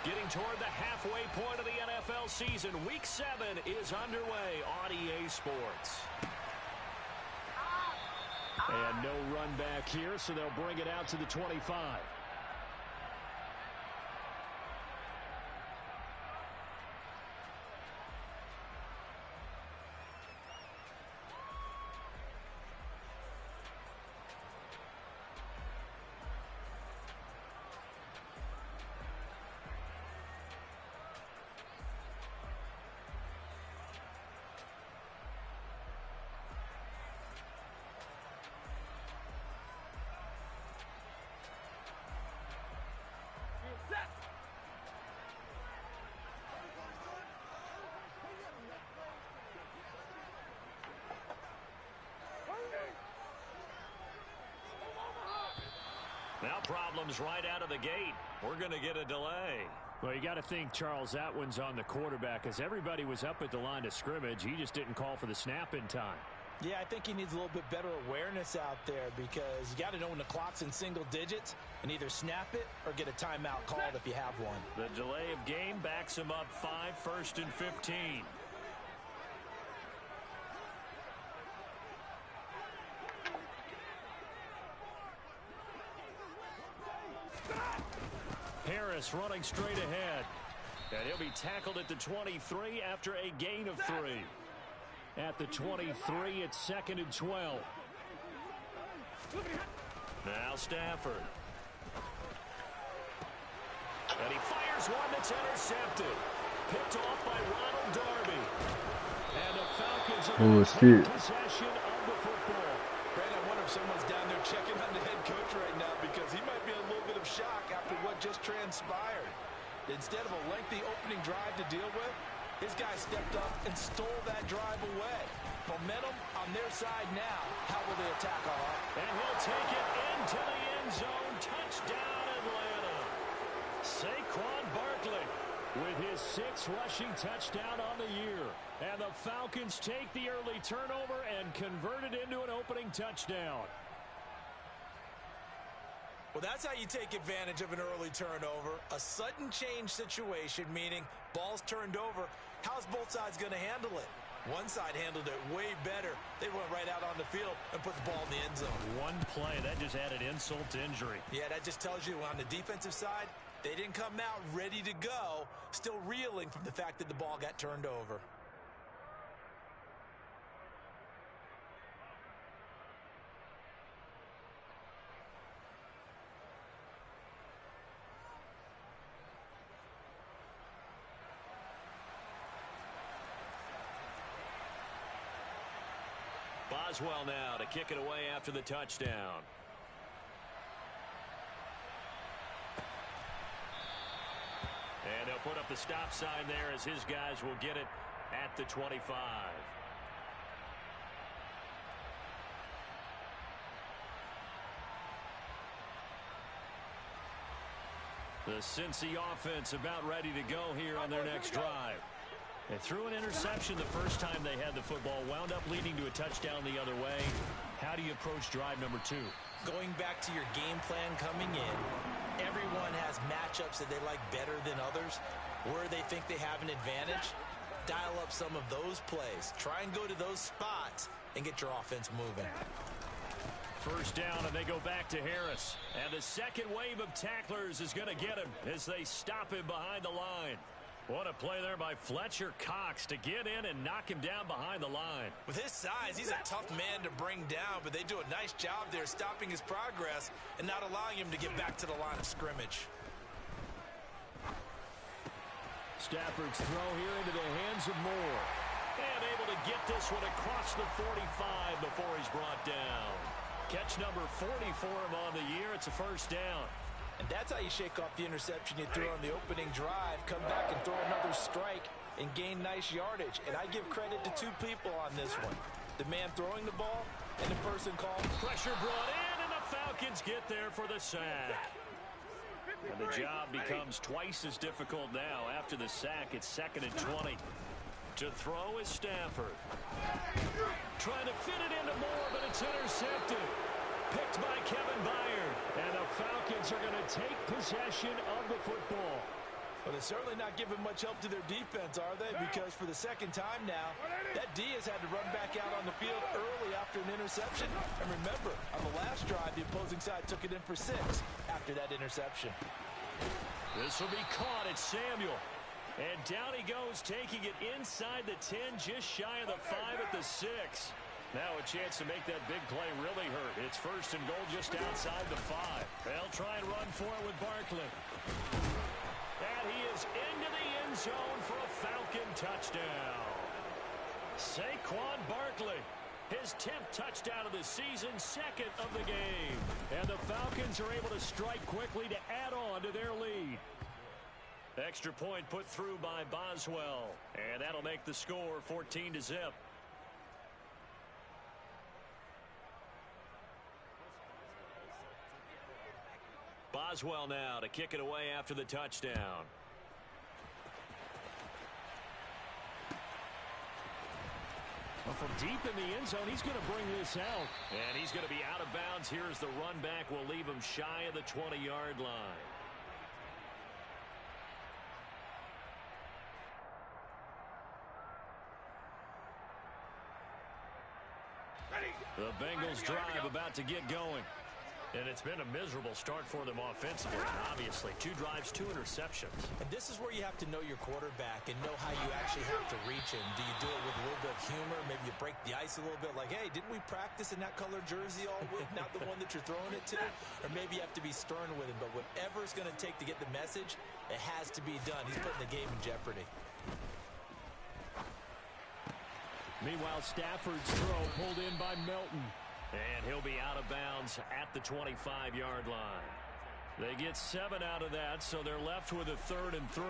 Getting toward the halfway point of the NFL season. Week 7 is underway on EA Sports. And no run back here, so they'll bring it out to the 25. Now problems right out of the gate. We're going to get a delay. Well, you got to think, Charles, that one's on the quarterback, as everybody was up at the line of scrimmage. He just didn't call for the snap in time. Yeah, I think he needs a little bit better awareness out there, because you got to know when the clock's in single digits and either snap it or get a timeout called if you have one. The delay of game backs him up 5, 1st and 15. Harris running straight ahead. And he'll be tackled at the 23 after a gain of 3. At the 23, it's 2nd and 12. Now Stafford. And he fires one that's intercepted. Picked off by Ronald Darby. And the Falcons are going to take possession of the football. Brad, I wonder if someone's down there checking on the head coach right now, because he might be in a little bit of shock after what just transpired. Instead of a lengthy opening drive to deal with, his guy stepped up and stole that drive away. Momentum on their side now. How will they attack off? And he'll take it into the end zone. Touchdown, Atlanta. Saquon Barkley with his 6th rushing touchdown on the year. And the Falcons take the early turnover and convert it into an opening touchdown. Well, that's how you take advantage of an early turnover. A sudden change situation, meaning ball's turned over. How's both sides going to handle it? One side handled it way better. They went right out on the field and put the ball in the end zone. One play, that just added insult to injury. Yeah, that just tells you on the defensive side, they didn't come out ready to go, still reeling from the fact that the ball got turned over. Boswell now to kick it away after the touchdown. And they'll put up the stop sign there as his guys will get it at the 25. The Cincy offense about ready to go here on their next drive. They threw an interception the first time they had the football, wound up leading to a touchdown the other way. How do you approach drive number 2? Going back to your game plan coming in, everyone has matchups that they like better than others, where they think they have an advantage. Dial up some of those plays. Try and go to those spots and get your offense moving. First down, and they go back to Harris. And the second wave of tacklers is going to get him as they stop him behind the line. What a play there by Fletcher Cox to get in and knock him down behind the line. With his size, he's a tough man to bring down, but they do a nice job there stopping his progress and not allowing him to get back to the line of scrimmage. Stafford's throw here into the hands of Moore. And able to get this one across the 45 before he's brought down. Catch number 40 for him on the year. It's a first down. And that's how you shake off the interception you threw on the opening drive. Come back and throw another strike and gain nice yardage. And I give credit to 2 people on this one. The man throwing the ball and the person called. Pressure brought in, and the Falcons get there for the sack. And the job becomes twice as difficult now. After the sack, it's 2nd and 20. To throw is Stafford. Trying to fit it into Moore, but it's intercepted. Picked by Kevin Byard. And the Falcons are going to take possession of the football. Well, they're certainly not giving much help to their defense, are they? Because for the second time now, that D has had to run back out on the field early after an interception. And remember, on the last drive, the opposing side took it in for 6 after that interception. This will be caught at Samuel. And down he goes, taking it inside the 10, just shy of the 5 at the 6. Now a chance to make that big play really hurt. It's first and goal just outside the 5. They'll try and run for it with Barkley. And he is into the end zone for a Falcon touchdown. Saquon Barkley, his 10th touchdown of the season, 2nd of the game. And the Falcons are able to strike quickly to add on to their lead. Extra point put through by Boswell. And that'll make the score 14-0. Boswell now to kick it away after the touchdown. Well, from deep in the end zone, he's going to bring this out. And he's going to be out of bounds. Here's the run back. We'll leave him shy of the 20-yard line. The Bengals drive about to get going. And it's been a miserable start for them offensively, obviously. 2 drives, 2 interceptions. And this is where you have to know your quarterback and know how you actually have to reach him. Do you do it with a little bit of humor? Maybe you break the ice a little bit like, hey, didn't we practice in that color jersey all week, not the one that you're throwing it to? Or maybe you have to be stern with him. But whatever it's going to take to get the message, it has to be done. He's putting the game in jeopardy. Meanwhile, Stafford's throw pulled in by Melton. And he'll be out of bounds at the 25-yard line. They get 7 out of that, so they're left with a 3rd and 3.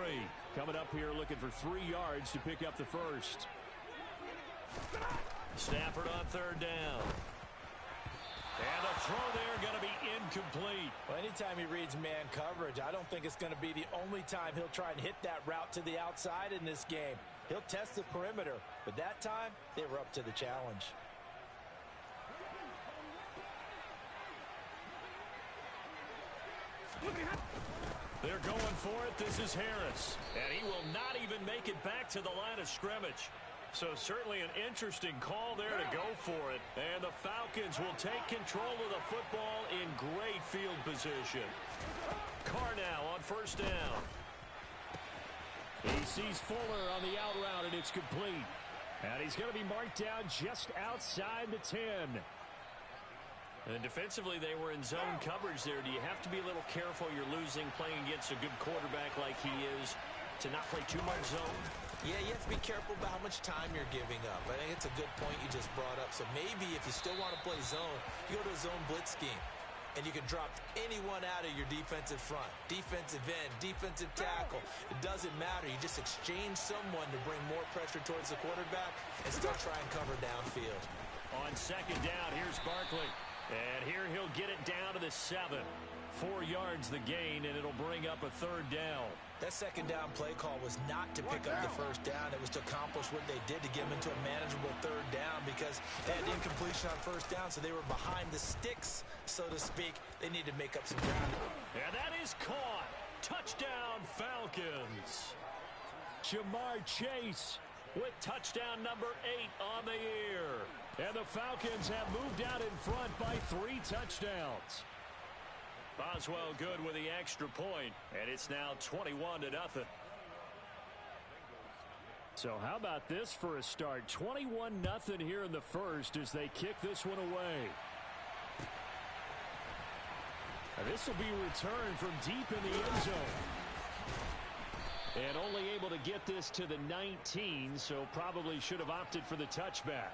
Coming up here looking for 3 yards to pick up the first. Stafford on 3rd down. And the throw there going to be incomplete. Well, anytime he reads man coverage, I don't think it's going to be the only time he'll try and hit that route to the outside in this game. He'll test the perimeter, but that time they were up to the challenge. They're going for it. This is Harris. And he will not even make it back to the line of scrimmage. So certainly an interesting call there to go for it. And the Falcons will take control of the football in great field position. Carr now on 1st down. He sees Fuller on the out route, and it's complete. And he's going to be marked down just outside the 10. And defensively, they were in zone coverage there. Do you have to be a little careful you're losing playing against a good quarterback like he is to not play too much zone? Yeah, you have to be careful about how much time you're giving up. I think it's a good point you just brought up. So maybe if you still want to play zone, you go to a zone blitz scheme. And you can drop anyone out of your defensive front. Defensive end, defensive tackle. It doesn't matter. You just exchange someone to bring more pressure towards the quarterback and still try and cover downfield. On 2nd down, here's Barkley. And here he'll get it down to the 7. 4 yards the gain, and it'll bring up a 3rd down. That 2nd down play call was not to pick up the 1st down. It was to accomplish what they did to get them into a manageable 3rd down because they had incompletion on 1st down, so they were behind the sticks, so to speak. They need to make up some ground. And that is caught. Touchdown, Falcons. Jamar Chase with touchdown number 8 on the year. And the Falcons have moved out in front by 3 touchdowns. Boswell good with the extra point, and it's now 21-0. So how about this for a start? 21-0 here in the first as they kick this one away. And this will be returned from deep in the end zone. And only able to get this to the 19, so probably should have opted for the touchback.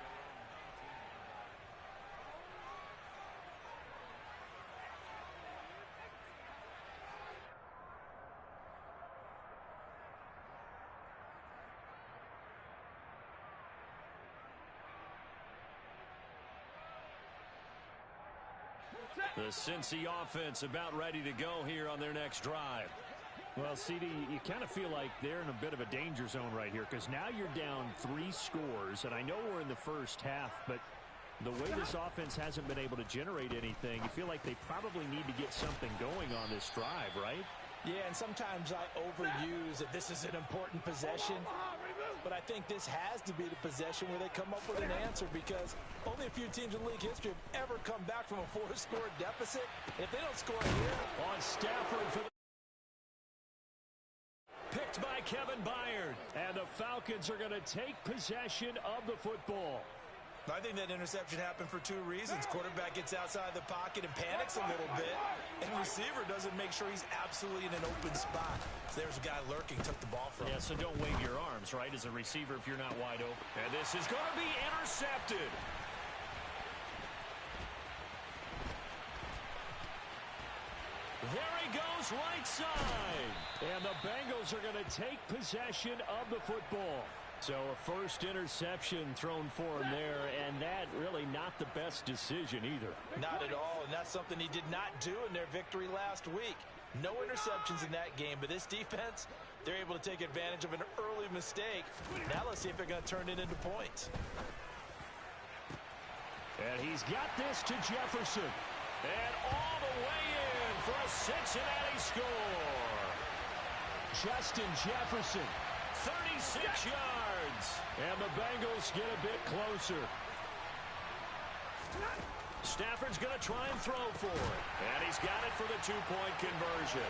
The Cincy offense about ready to go here on their next drive. Well, CD, you kind of feel like they're in a bit of a danger zone right here because now you're down 3 scores, and I know we're in the first half, but the way this offense hasn't been able to generate anything, you feel like they probably need to get something going on this drive, right? Yeah, and sometimes I overuse that this is an important possession, but I think this has to be the possession where they come up with an answer, because only a few teams in league history have ever come back from a 4-score deficit. If they don't score here, on Stafford for the picked by Kevin Byard, and the Falcons are going to take possession of the football. I think that interception happened for two reasons. Quarterback gets outside the pocket and panics a little bit, and receiver doesn't make sure he's absolutely in an open spot. So there's a guy lurking, took the ball from him. Yeah, so don't wave your arms, right, as a receiver if you're not wide open. And this is going to be intercepted. There he goes, right side. And the Bengals are going to take possession of the football. So a first interception thrown for him there, and that really not the best decision either. Not at all, and that's something he did not do in their victory last week. No interceptions in that game, but this defense, they're able to take advantage of an early mistake. Now let's see if they're going to turn it into points. And he's got this to Jefferson. And all the way in for a Cincinnati score. Justin Jefferson, 36 yards. And the Bengals get a bit closer. Stafford's going to try and throw for it. And he's got it for the two-point conversion.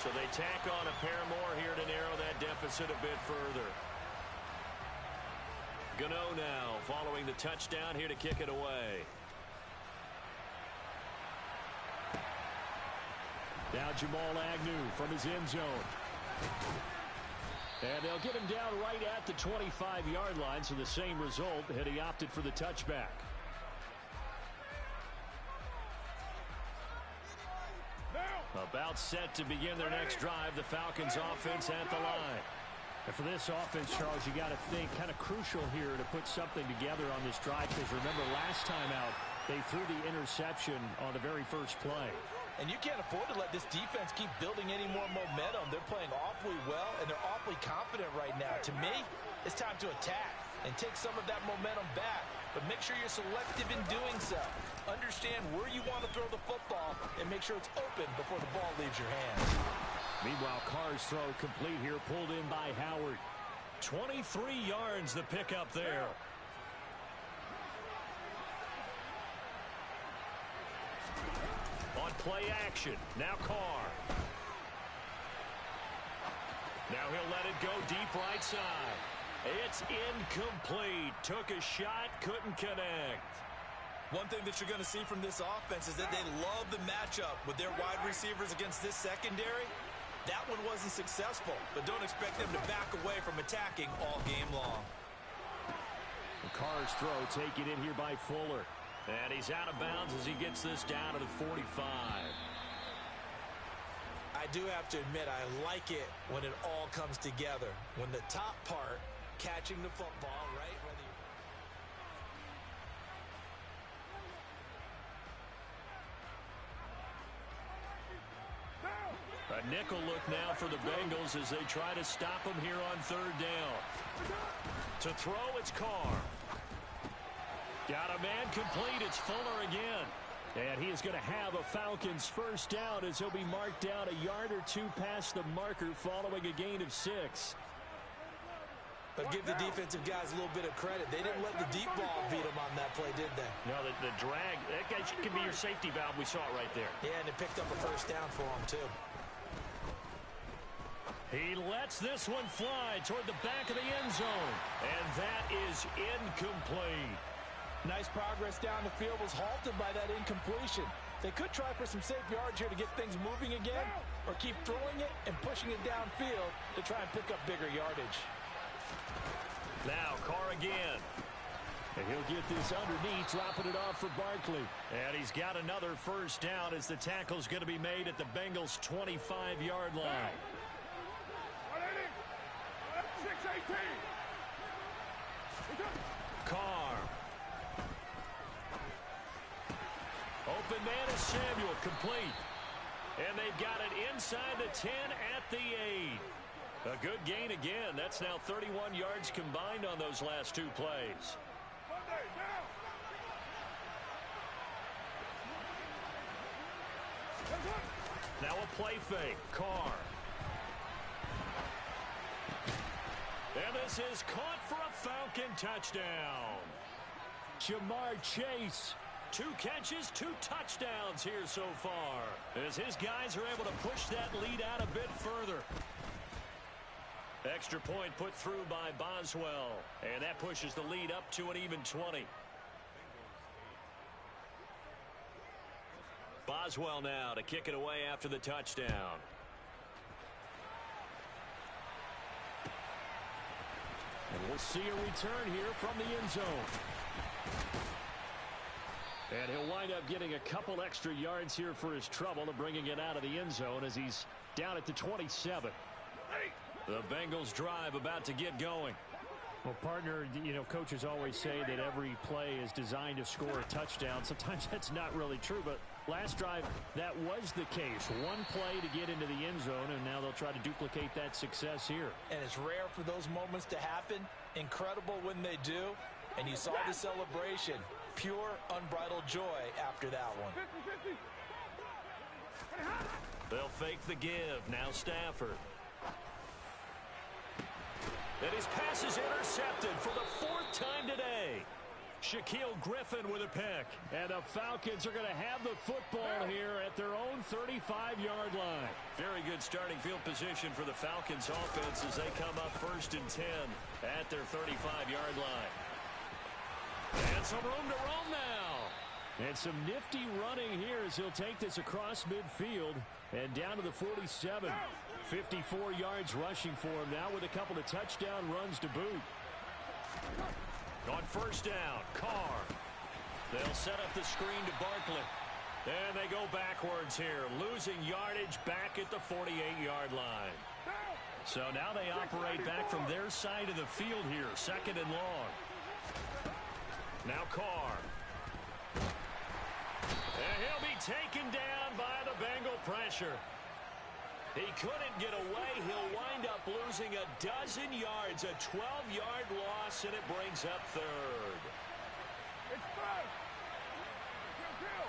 So they tack on a pair more here to narrow that deficit a bit further. Gano now following the touchdown here to kick it away. Now Jamal Agnew from his end zone. And they'll get him down right at the 25-yard line, so the same result had he opted for the touchback. About set to begin their next drive, the Falcons offense at the line. And for this offense, Charles, you got to think kind of crucial here to put something together on this drive, because remember last time out, they threw the interception on the very first play. And you can't afford to let this defense keep building any more momentum. They're playing awfully well, and they're awfully confident right now. To me, it's time to attack and take some of that momentum back. But make sure you're selective in doing so. Understand where you want to throw the football and make sure it's open before the ball leaves your hands. Meanwhile, Carr's throw complete here, pulled in by Howard. 23 yards the pickup there. On play action, now Carr. Now he'll let it go deep right side. It's incomplete. Took a shot, couldn't connect. One thing that you're going to see from this offense is that they love the matchup with their wide receivers against this secondary. That one wasn't successful, but don't expect them to back away from attacking all game long. Carr's throw taken in here by Fuller. And he's out of bounds as he gets this down to the 45. I do have to admit, I like it when it all comes together. When the top part, catching the football, right? A nickel look now for the Bengals as they try to stop him here on third down. To throw, it's Carr. Got a man complete. It's Fuller again. And he is going to have a Falcons first down as he'll be marked down a yard or two past the marker following a gain of 6. But give the defensive guys a little bit of credit. They didn't let the deep ball beat them on that play, did they? No, the drag, that guy can be your safety valve. We saw it right there. Yeah, and it picked up a first down for him, too. He lets this one fly toward the back of the end zone. And that is incomplete. Nice progress down the field was halted by that incompletion. They could try for some safe yards here to get things moving again, or keep throwing it and pushing it downfield to try and pick up bigger yardage. Now Carr again. And he'll get this underneath, dropping it off for Barkley. And he's got another first down as the tackle's going to be made at the Bengals' 25-yard line. 6-18. Carr. Open man is Samuel, complete. And they've got it inside the 10 at the 8. A good gain again. That's now 31 yards combined on those last two plays. Now a play fake. Carr. And this is caught for a Falcon touchdown. Jamar Chase. 2 catches, 2 touchdowns here so far, as his guys are able to push that lead out a bit further. Extra point put through by Boswell, and that pushes the lead up to an even 20. Boswell now to kick it away after the touchdown. And we'll see a return here from the end zone. And he'll wind up getting a couple extra yards here for his trouble of bringing it out of the end zone as he's down at the 27. The Bengals drive about to get going. Well, partner, you know, coaches always say that every play is designed to score a touchdown. Sometimes that's not really true, but last drive, that was the case. One play to get into the end zone, and now they'll try to duplicate that success here. And it's rare for those moments to happen. Incredible when they do. And you saw the celebration. Pure, unbridled joy after that one. They'll fake the give. Now Stafford. And his pass is intercepted for the 4th time today. Shaquille Griffin with a pick. And the Falcons are going to have the football here at their own 35-yard line. Very good starting field position for the Falcons offense as they come up 1st and 10 at their 35-yard line. And some room to roam now. And some nifty running here as he'll take this across midfield and down to the 47. 54 yards rushing for him now with a couple of touchdown runs to boot. On 1st down, Carr. They'll set up the screen to Barkley. And they go backwards here, losing yardage back at the 48-yard line. So now they operate back from their side of the field here, 2nd and long. Now Carr. And he'll be taken down by the Bengal pressure. He couldn't get away. He'll wind up losing a dozen yards, a 12-yard loss, and it brings up 3rd. It's first. Kill.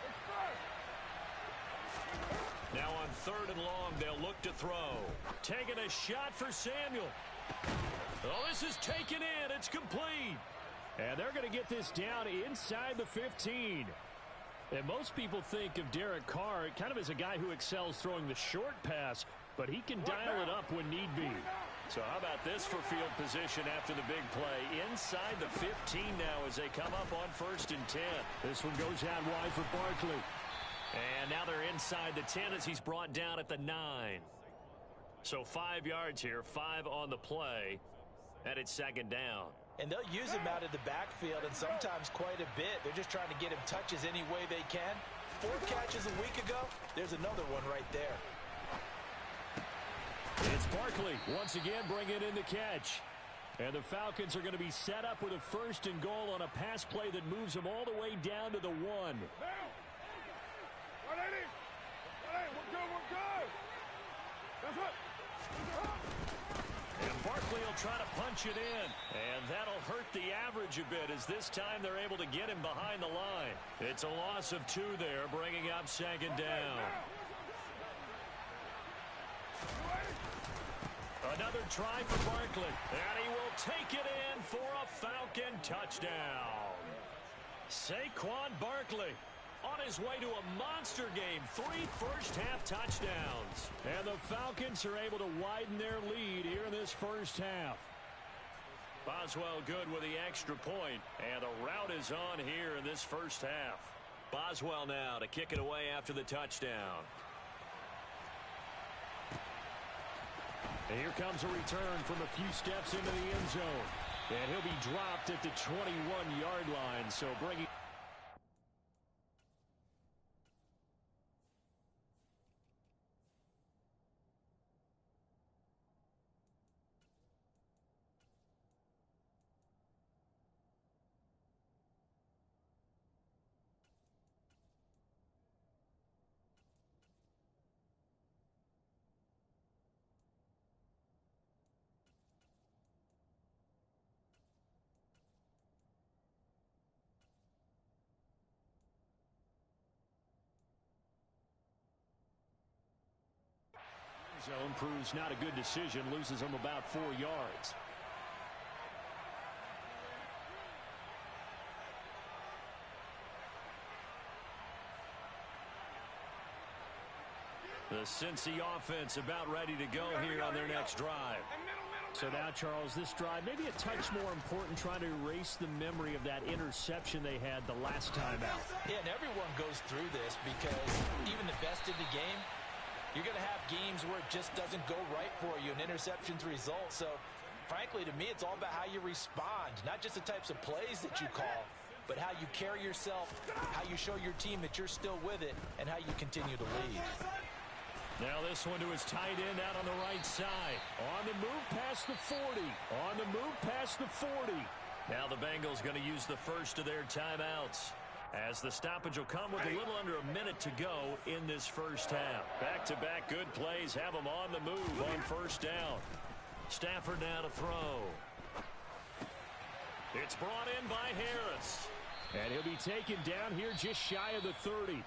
It's first. Now on 3rd and long, they'll look to throw. Taking a shot for Samuel. Oh, this is taken in. It's complete. And they're going to get this down inside the 15. And most people think of Derek Carr kind of as a guy who excels throwing the short pass, but he can dial it up when need be. So how about this for field position after the big play? Inside the 15 now as they come up on 1st and 10. This one goes out wide for Barkley. And now they're inside the 10 as he's brought down at the 9. So 5 yards here, 5 on the play, and it's 2nd down. And they'll use him out of the backfield, and sometimes quite a bit. They're just trying to get him touches any way they can. 4 catches a week ago. There's another one right there. It's Barkley once again bringing in the catch. And the Falcons are going to be set up with a 1st and goal on a pass play that moves them all the way down to the 1. We're good. That's it. And Barkley will try to punch it in. And that'll hurt the average a bit as this time they're able to get him behind the line. It's a loss of 2 there, bringing up 2nd down. Another try for Barkley. And he will take it in for a Falcon touchdown. Saquon Barkley on his way to a monster game. 3 first-half touchdowns. And the Falcons are able to widen their lead here in this first half. Boswell good with the extra point. And the route is on here in this first half. Boswell now to kick it away after the touchdown. And here comes a return from a few steps into the end zone. And he'll be dropped at the 21-yard line. So bringing zone proves not a good decision. Loses him about 4 yards. The Cincy offense about ready to go here on their next drive. So now, Charles, this drive maybe a touch more important, trying to erase the memory of that interception they had the last time out. Yeah, and everyone goes through this because even the best in the game, you're going to have games where it just doesn't go right for you and interceptions result. So, frankly, to me, it's all about how you respond, not just the types of plays that you call, but how you carry yourself, how you show your team that you're still with it, and how you continue to lead. Now this one to his tight end out on the right side. On the move past the 40. On the move past the 40. Now the Bengals going to use the first of their timeouts, as the stoppage will come with a little under a minute to go in this first half. Back-to-back good plays have them on the move on first down. Stafford now to throw. It's brought in by Harris. And he'll be taken down here just shy of the 30.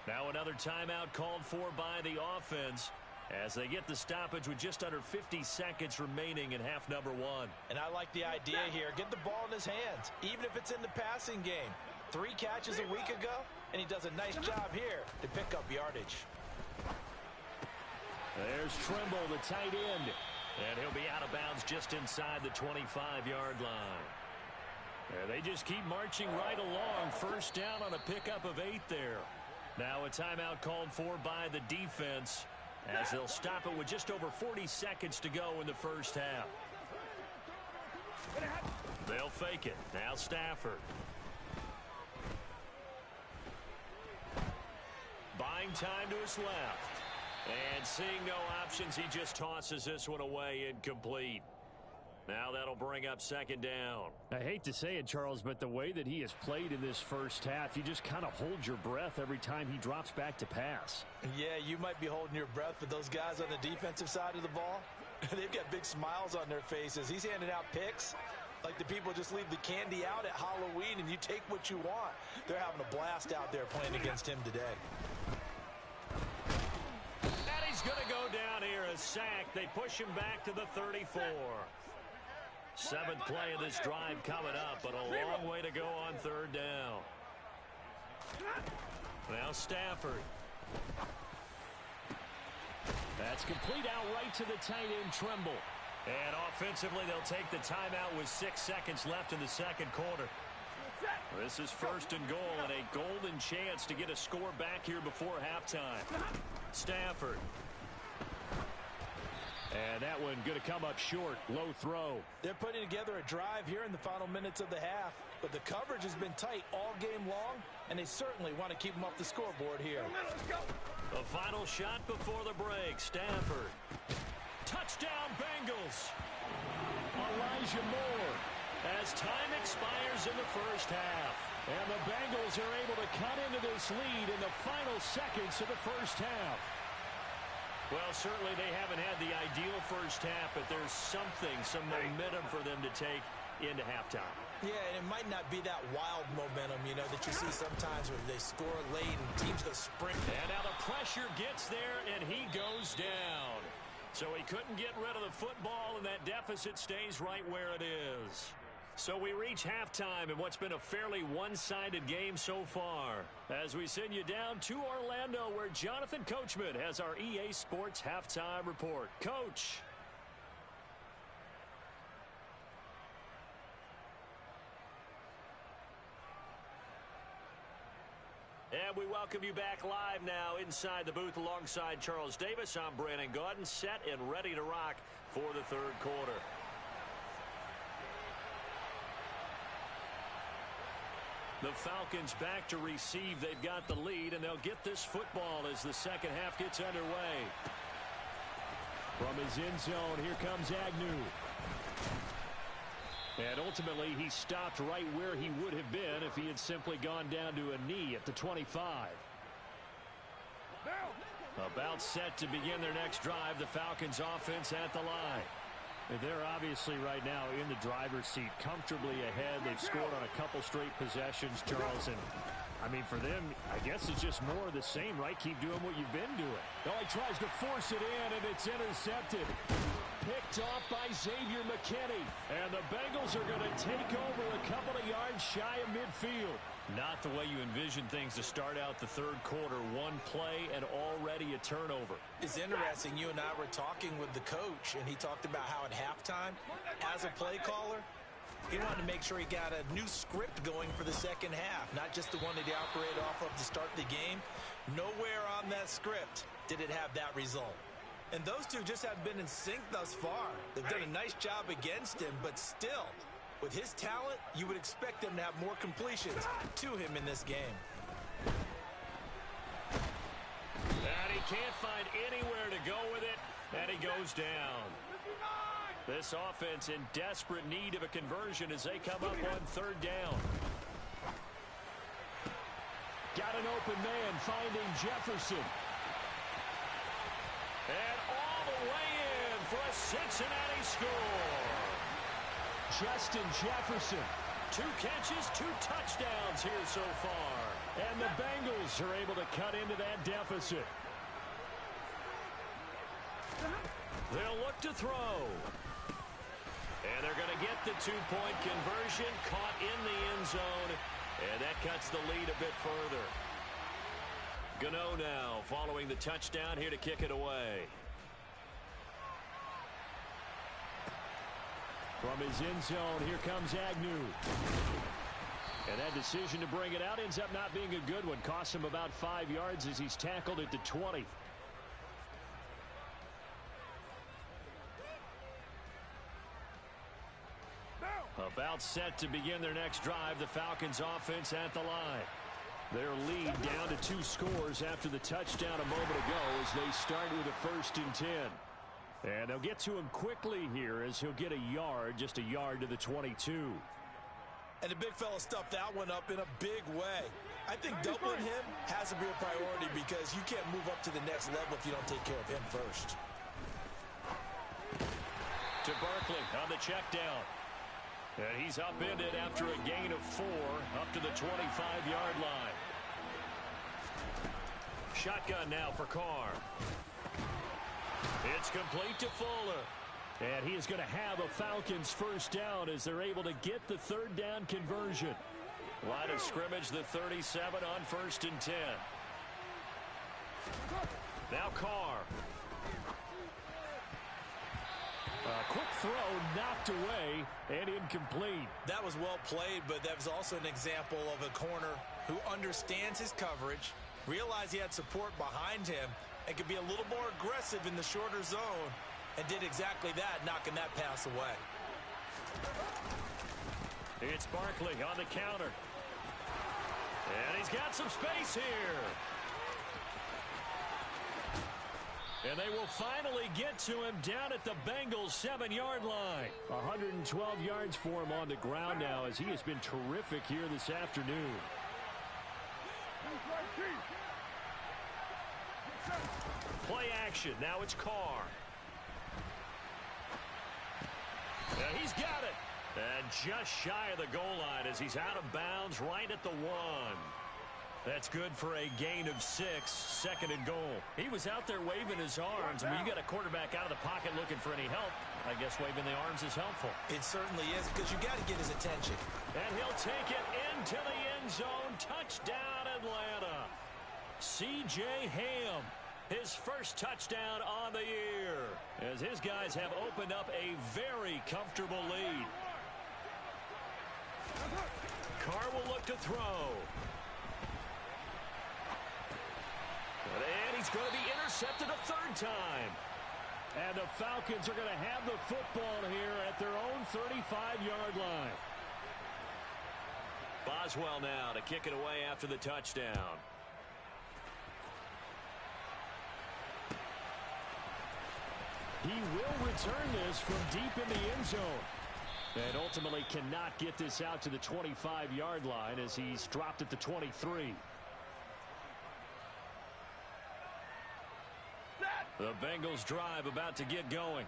Now another timeout called for by the offense as they get the stoppage with just under 50 seconds remaining in half number 1. And I like the idea here. Get the ball in his hands, even if it's in the passing game. 3 catches a week ago, and he does a nice job here to pick up yardage. There's Trimble, the tight end. And he'll be out of bounds just inside the 25-yard line. They just keep marching right along. First down on a pickup of 8 there. Now a timeout called for by the defense as they'll stop it with just over 40 seconds to go in the first half. They'll fake it. Now Stafford. Buying time to his left. And seeing no options, he just tosses this one away incomplete. Now that'll bring up second down. I hate to say it, Charles, but the way that he has played in this first half, you just kind of hold your breath every time he drops back to pass. Yeah, you might be holding your breath, but those guys on the defensive side of the ball, they've got big smiles on their faces. He's handing out picks like the people just leave the candy out at Halloween and you take what you want. They're having a blast out there playing against him today. And he's going to go down here, a sack. They push him back to the 34. 7th play of this drive coming up, but a long way to go on third down. Now Stafford. That's complete out right to the tight end, Trimble. And offensively, they'll take the timeout with 6 seconds left in the second quarter. This is first and goal, and a golden chance to get a score back here before halftime. Stafford. And that one going to come up short. Low throw. They're putting together a drive here in the final minutes of the half, but the coverage has been tight all game long, and they certainly want to keep them off the scoreboard here. The final shot before the break. Stafford. Touchdown, Bengals. Elijah Moore. As time expires in the first half. And the Bengals are able to cut into this lead in the final seconds of the first half. Well, certainly they haven't had the ideal first half, but there's some momentum for them to take into halftime. Yeah, and it might not be that wild momentum, you know, that you see sometimes when they score late and teams go sprint. And now the pressure gets there, and he goes down. So he couldn't get rid of the football, and that deficit stays right where it is. So we reach halftime in what's been a fairly one-sided game so far, as we send you down to Orlando, where Jonathan Coachman has our EA Sports Halftime Report. Coach. And we welcome you back live now inside the booth alongside Charles Davis. I'm Brandon Gaudin, set and ready to rock for the third quarter. The Falcons back to receive. They've got the lead, and they'll get this football as the second half gets underway. From his end zone, here comes Agnew. And ultimately, he stopped right where he would have been if he had simply gone down to a knee at the 25. About set to begin their next drive, the Falcons offense at the line. They're obviously right now in the driver's seat, comfortably ahead. They've scored on a couple straight possessions, Charles, and I mean, for them, I guess it's just more of the same, right? Keep doing what you've been doing. Oh, he tries to force it in, and it's intercepted. Picked off by Xavier McKinney. And the Bengals are going to take over a couple of yards shy of midfield. Not the way you envision things to start out the third quarter. One play and already a turnover. It's interesting. You and I were talking with the coach, and he talked about how at halftime, as a play caller, he wanted to make sure he got a new script going for the second half, not just the one that he operated off of to start the game. Nowhere on that script did it have that result. And those two just haven't been in sync thus far. They've done a nice job against him, but still, with his talent, you would expect them to have more completions to him in this game. And he can't find anywhere to go with it, and he goes down. This offense in desperate need of a conversion as they come up on third down. Got an open man finding Jefferson. And all the way in for a Cincinnati score. Justin Jefferson. 2 catches, 2 touchdowns here so far. And the Bengals are able to cut into that deficit. They'll look to throw. And they're going to get the 2-point conversion, caught in the end zone, and that cuts the lead a bit further. Gano now following the touchdown here to kick it away. From his end zone, here comes Agnew. And that decision to bring it out ends up not being a good one. Costs him about 5 yards as he's tackled at the 20. About set to begin their next drive, the Falcons offense at the line. Their lead down to 2 scores after the touchdown a moment ago as they start with a 1st and 10. And they'll get to him quickly here as he'll get a yard, just a yard to the 22. And the big fella stuffed that one up in a big way. I think doubling him has a real priority because you can't move up to the next level if you don't take care of him first. To Barkley on the check down. And he's upended after a gain of 4 up to the 25-yard line. Shotgun now for Carr. It's complete to Fuller. And he is going to have a Falcons 1st down as they're able to get the 3rd down conversion. Line of scrimmage, the 37 on 1st and 10. Now Carr. A quick throw knocked away and incomplete. That was well played, but that was also an example of a corner who understands his coverage, realized he had support behind him, and could be a little more aggressive in the shorter zone, and did exactly that, knocking that pass away. It's Barkley on the counter. And he's got some space here. And they will finally get to him down at the Bengals 7-yard line. 112 yards for him on the ground now as he has been terrific here this afternoon. Play action. Now it's Carr. And he's got it. And just shy of the goal line as he's out of bounds right at the 1. That's good for a gain of 6, 2nd and goal. He was out there waving his arms. When you got a quarterback out of the pocket looking for any help, I guess waving the arms is helpful. It certainly is because you got to get his attention. And he'll take it into the end zone. Touchdown, Atlanta. C.J. Ham, his first touchdown on the year, as his guys have opened up a very comfortable lead. Carr will look to throw. And he's going to be intercepted a 3rd time. And the Falcons are going to have the football here at their own 35-yard line. Boswell now to kick it away after the touchdown. He will return this from deep in the end zone. And ultimately cannot get this out to the 25-yard line as he's dropped at the 23. The Bengals drive about to get going.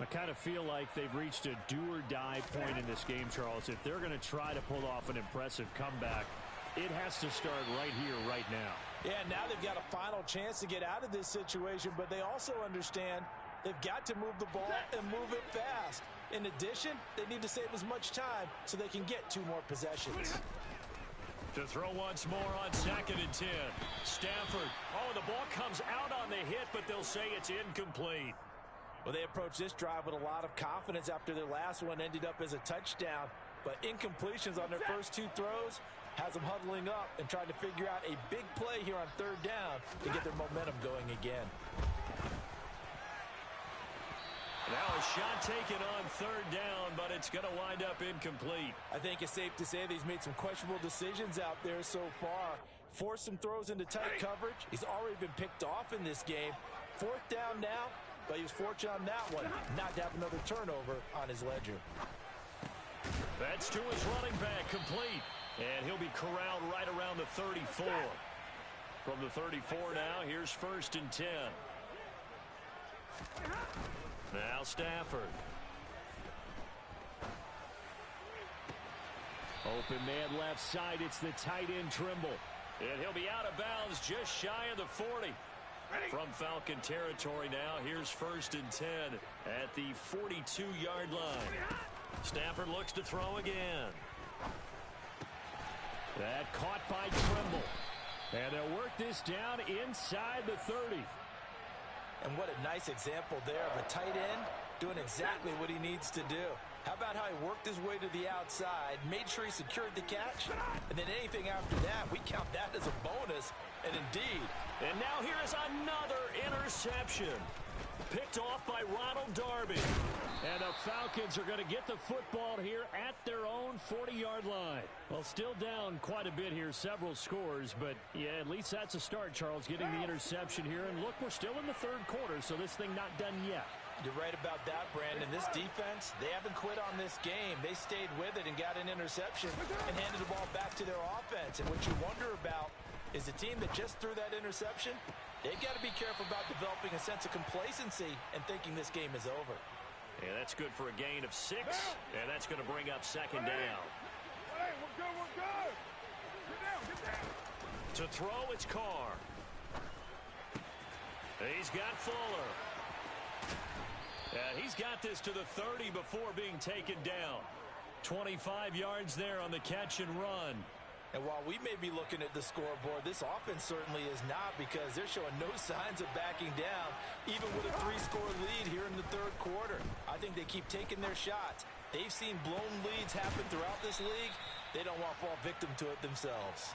I kind of feel like they've reached a do-or-die point in this game, Charles. If they're going to try to pull off an impressive comeback, It has to start right here, right now. Yeah, now they've got a final chance to get out of this situation, but they also understand they've got to move the ball and move it fast. In addition, they need to save as much time so they can get 2 more possessions. To throw once more on 2nd and 10. Stafford. Oh, the ball comes out on the hit, but they'll say it's incomplete. Well, they approached this drive with a lot of confidence after their last one ended up as a touchdown. But incompletions on their first 2 throws has them huddling up and trying to figure out a big play here on 3rd down to get their momentum going again. Now a shot taken on 3rd down, but it's going to wind up incomplete. I think it's safe to say that he's made some questionable decisions out there so far. Forced some throws into tight coverage. He's already been picked off in this game. 4th down now, but he was fortunate on that one not to have another turnover on his ledger. That's to his running back, complete. And he'll be corralled right around the 34. From the 34 now, here's 1st and 10. Now Stafford. Open man left side. It's the tight end Trimble. And he'll be out of bounds just shy of the 40. From Falcon territory now, here's 1st and 10 at the 42-yard line. Stafford looks to throw again. That caught by Trimble. And they'll work this down inside the 30. And what a nice example there of a tight end doing exactly what he needs to do. How about how he worked his way to the outside, made sure he secured the catch, and then anything after that, we count that as a bonus, and indeed. And now here is another interception. Picked off by Ronald Darby. And the Falcons are going to get the football here at their own 40-yard line. Well, still down quite a bit here, several scores, but yeah, at least that's a start, Charles, getting the interception here. And look, we're still in the 3rd quarter, so this thing not done yet. You're right about that, Brandon. This defense, they haven't quit on this game. They stayed with it and got an interception and handed the ball back to their offense. And what you wonder about is the team that just threw that interception, they've got to be careful about developing a sense of complacency and thinking this game is over. Yeah, that's good for a gain of 6, and that's going to bring up 2nd down. Hey, we're good, we're good. Get down, get down. To throw, it's Carr. He's got Fuller. And he's got this to the 30 before being taken down. 25 yards there on the catch and run. And while we may be looking at the scoreboard, this offense certainly is not, because they're showing no signs of backing down, even with a 3-score lead here in the 3rd quarter. I think they keep taking their shots. They've seen blown leads happen throughout this league. They don't want to fall victim to it themselves.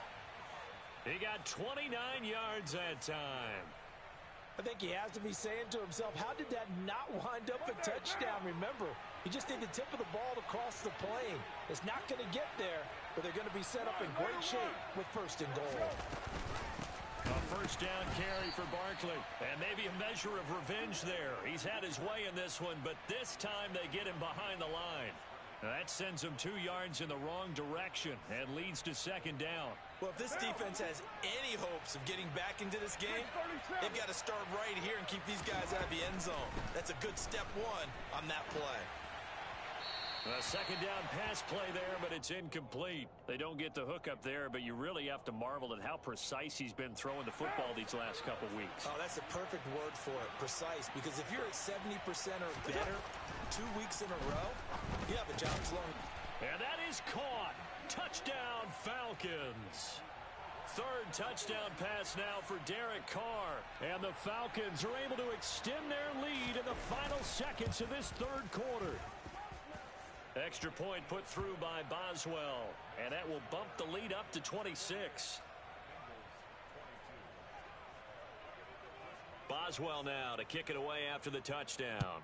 He got 29 yards that time. I think he has to be saying to himself, how did that not wind up a touchdown? Remember, he just need the tip of the ball to cross the plane. It's not going to get there, but they're going to be set up in great shape with 1st and goal. A 1st down carry for Barkley. And maybe a measure of revenge there. He's had his way in this one, but this time they get him behind the line. That sends him 2 yards in the wrong direction and leads to 2nd down. Well, if this defense has any hopes of getting back into this game, they've got to start right here and keep these guys out of the end zone. That's a good step 1 on that play. A 2nd down pass play there, but it's incomplete. They don't get the hook up there, but you really have to marvel at how precise he's been throwing the football these last couple weeks. Oh, that's a perfect word for it, precise, because if you're at 70% or better 2 weeks in a row, you have a job as long. And that is caught. Touchdown, Falcons. 3rd touchdown pass now for Derek Carr. And the Falcons are able to extend their lead in the final seconds of this 3rd quarter. Extra point put through by Boswell. And that will bump the lead up to 26. Boswell now to kick it away after the touchdown.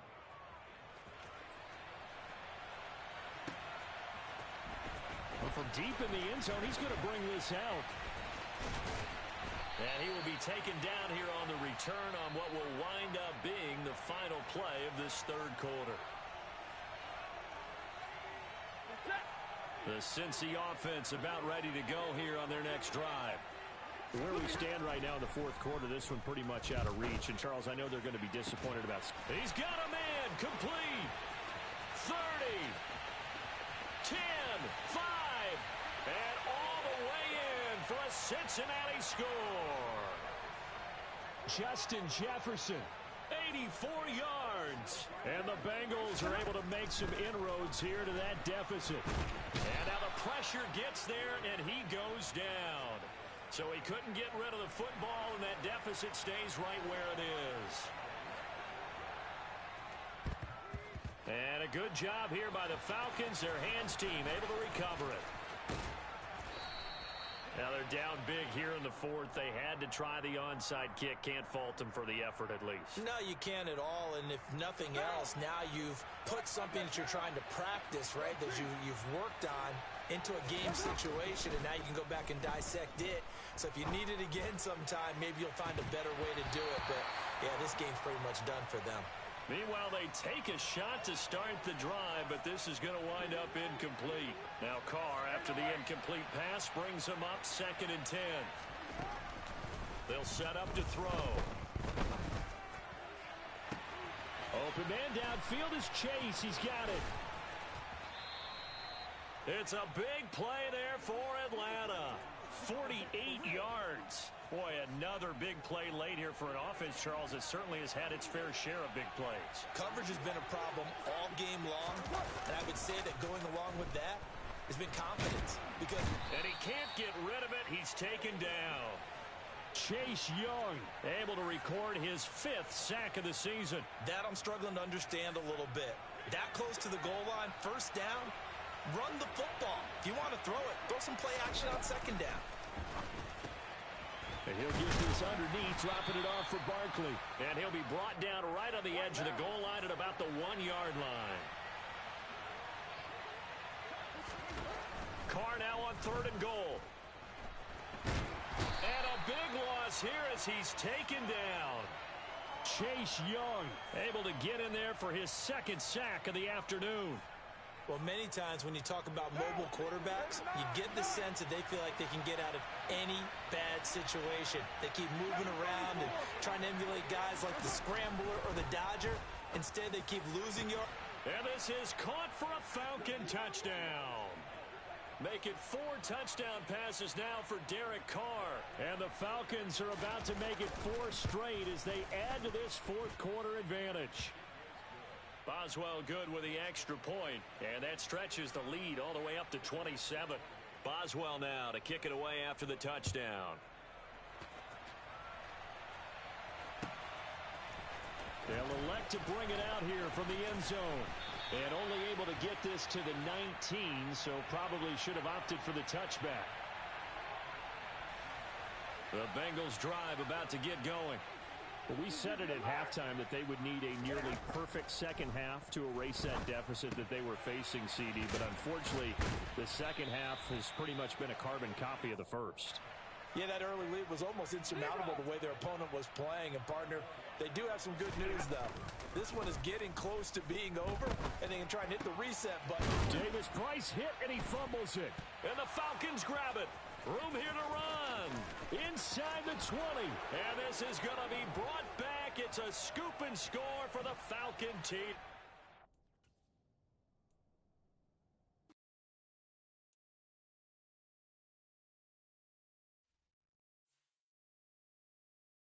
From deep in the end zone, he's going to bring this out. And he will be taken down here on the return on what will wind up being the final play of this 3rd quarter. The Cincy offense about ready to go here on their next drive. Where we stand right now in the 4th quarter, this one pretty much out of reach. And, Charles, I know they're going to be disappointed about. He's got a man, complete. 30, 10, 5, and all the way in the Cincinnati score. Justin Jefferson, 84 yards. And the Bengals are able to make some inroads here to that deficit. And now the pressure gets there, and he goes down. So he couldn't get rid of the football, and that deficit stays right where it is. And a good job here by the Falcons. Their hands team able to recover it. Now they're down big here in the fourth. They had to try the onside kick. Can't fault them for the effort at least. No, you can't at all. And if nothing else, now you've put something that you're trying to practice, right, that you've worked on into a game situation, and now you can go back and dissect it. So if you need it again sometime, maybe you'll find a better way to do it. But, yeah, this game's pretty much done for them. Meanwhile, they take a shot to start the drive, but this is going to wind up incomplete. Now Carr, after the incomplete pass, brings him up 2nd and 10. They'll set up to throw. Open man downfield is Chase. He's got it. It's a big play there for Atlanta. 48 yards. Boy, another big play late here for an offense, Charles, that certainly has had its fair share of big plays. Coverage has been a problem all game long, and I would say that going along with that has been confidence. And he can't get rid of it. He's taken down. Chase Young able to record his 5th sack of the season. That I'm struggling to understand a little bit. That close to the goal line, first down, run the football. If you want to throw it, throw some play action on 2nd down. And he'll get this underneath, dropping it off for Barkley. And he'll be brought down right on the edge of the goal line at about the 1-yard line. Carr now on 3rd and goal. And a big loss here as he's taken down. Chase Young able to get in there for his 2nd sack of the afternoon. Well, many times when you talk about mobile quarterbacks, you get the sense that they feel like they can get out of any bad situation. They keep moving around and trying to emulate guys like the Scrambler or the Dodger. Instead, they keep losing yards. And this is caught for a Falcon touchdown. Make it 4 touchdown passes now for Derek Carr. And the Falcons are about to make it 4 straight as they add to this 4th quarter advantage. Boswell good with the extra point, and that stretches the lead all the way up to 27. Boswell now to kick it away after the touchdown. They'll elect to bring it out here from the end zone. And only able to get this to the 19, so probably should have opted for the touchback. The Bengals drive about to get going. Well, we said it at halftime that they would need a nearly perfect second half to erase that deficit that they were facing, CD. But unfortunately, the second half has pretty much been a carbon copy of the first. Yeah, that early lead was almost insurmountable the way their opponent was playing. And, partner, they do have some good news, though. This one is getting close to being over, and they can try and hit the reset button. Davis Price hit, and he fumbles it. And the Falcons grab it. Room here to run. Inside the 20. And this is going to be brought back. It's a scoop and score for the Falcon team.